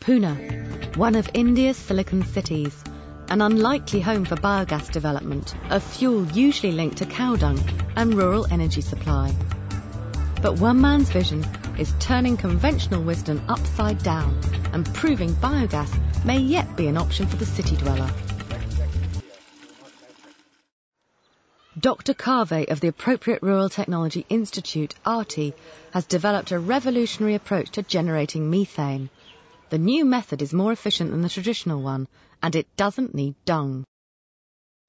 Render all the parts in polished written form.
Puna, one of India's silicon cities, an unlikely home for biogas development, a fuel usually linked to cow dung and rural energy supply. But one man's vision is turning conventional wisdom upside down and proving biogas may yet be an option for the city dweller. Dr. Carve of the Appropriate Rural Technology Institute, ARTI, has developed a revolutionary approach to generating methane. The new method is more efficient than the traditional one, and it doesn't need dung.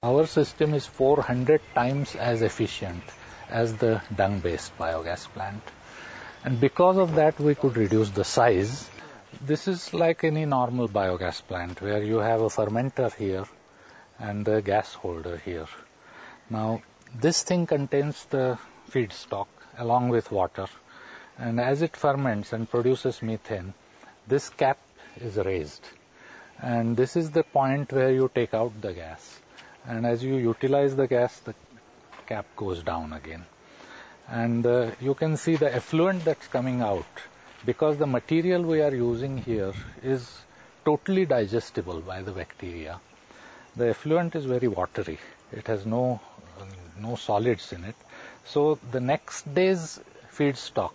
Our system is 400 times as efficient as the dung-based biogas plant. And because of that, we could reduce the size. This is like any normal biogas plant, where you have a fermenter here and a gas holder here. Now, this thing contains the feedstock along with water, and as it ferments and produces methane, this cap is raised, and this is the point where you take out the gas, and as you utilize the gas, the cap goes down again. And you can see the effluent that's coming out, because the material we are using here is totally digestible by the bacteria. The effluent is very watery. It has no solids in it. So the next day's feedstock,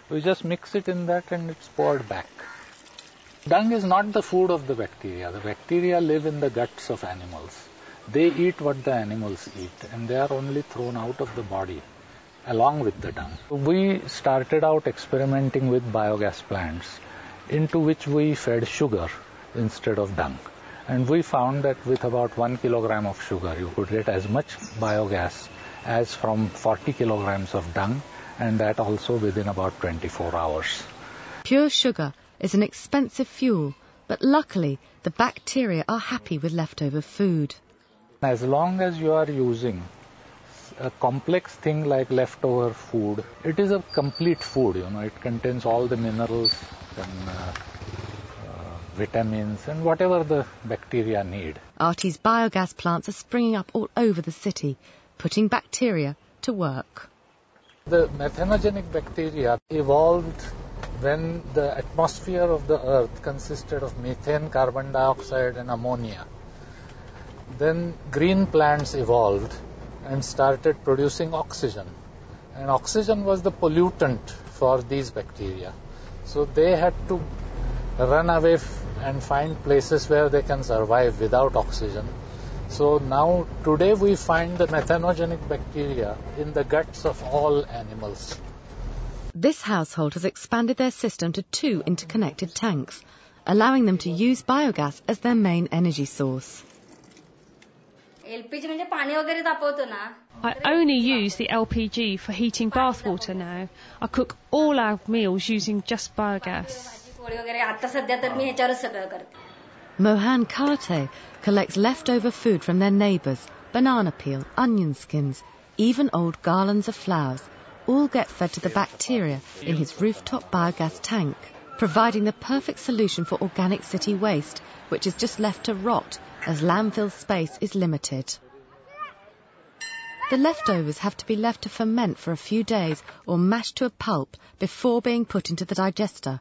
we just mix it in that and it's poured back. Dung is not the food of the bacteria. The bacteria live in the guts of animals. They eat what the animals eat, and they are only thrown out of the body along with the dung. We started out experimenting with biogas plants into which we fed sugar instead of dung. And we found that with about 1 kilogram of sugar, you could get as much biogas as from 40 kilograms of dung, and that also within about 24 hours. Pure sugar is an expensive fuel, but luckily the bacteria are happy with leftover food. As long as you are using a complex thing like leftover food, it is a complete food, it contains all the minerals and vitamins and whatever the bacteria need. ARTI's biogas plants are springing up all over the city, putting bacteria to work. The methanogenic bacteria evolved when the atmosphere of the earth consisted of methane, carbon dioxide and ammonia. Then green plants evolved and started producing oxygen. And oxygen was the pollutant for these bacteria. So they had to run away and find places where they can survive without oxygen. So now, today we find the methanogenic bacteria in the guts of all animals. This household has expanded their system to 2 interconnected tanks, allowing them to use biogas as their main energy source. I only use the LPG for heating bathwater now. I cook all our meals using just biogas. Mohan Karte collects leftover food from their neighbours, banana peel, onion skins, even old garlands of flowers, all get fed to the bacteria in his rooftop biogas tank, providing the perfect solution for organic city waste, which is just left to rot as landfill space is limited. The leftovers have to be left to ferment for a few days or mashed to a pulp before being put into the digester,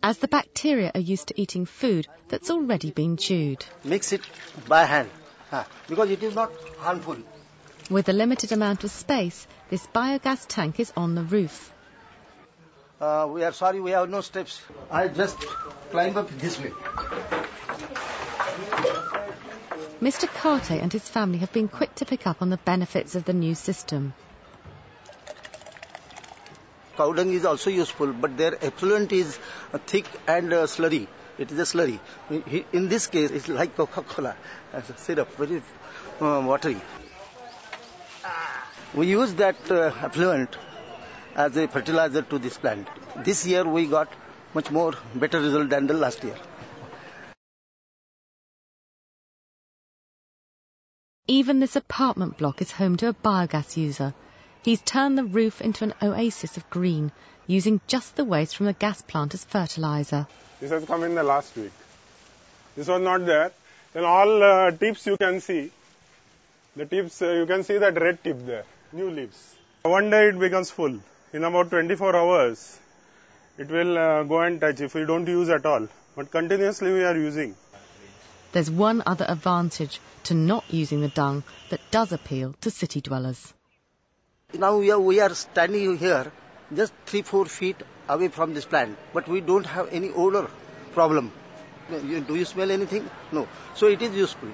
as the bacteria are used to eating food that's already been chewed. Mix it by hand, because it is not harmful. With a limited amount of space, this biogas tank is on the roof. We are sorry, we have no steps. I just climb up this way. Mr. Karte and his family have been quick to pick up on the benefits of the new system. Cow dung is also useful, but their effluent is thick and slurry. It is a slurry. In this case, it's like Coca-Cola, syrup, very watery. We use that effluent as a fertilizer to this plant. This year we got much more better result than the last year. Even this apartment block is home to a biogas user. He's turned the roof into an oasis of green, using just the waste from the gas plant as fertilizer. This has come in the last week. This was not there. Then all tips you can see. The tips, you can see that red tip there, new leaves. One day it becomes full. In about 24 hours, it will go and touch if we don't use at all. But continuously we are using. There's one other advantage to not using the dung that does appeal to city dwellers. Now we are standing here just 3-4 feet away from this plant, but we don't have any odor problem. Do you smell anything? No. So it is useful.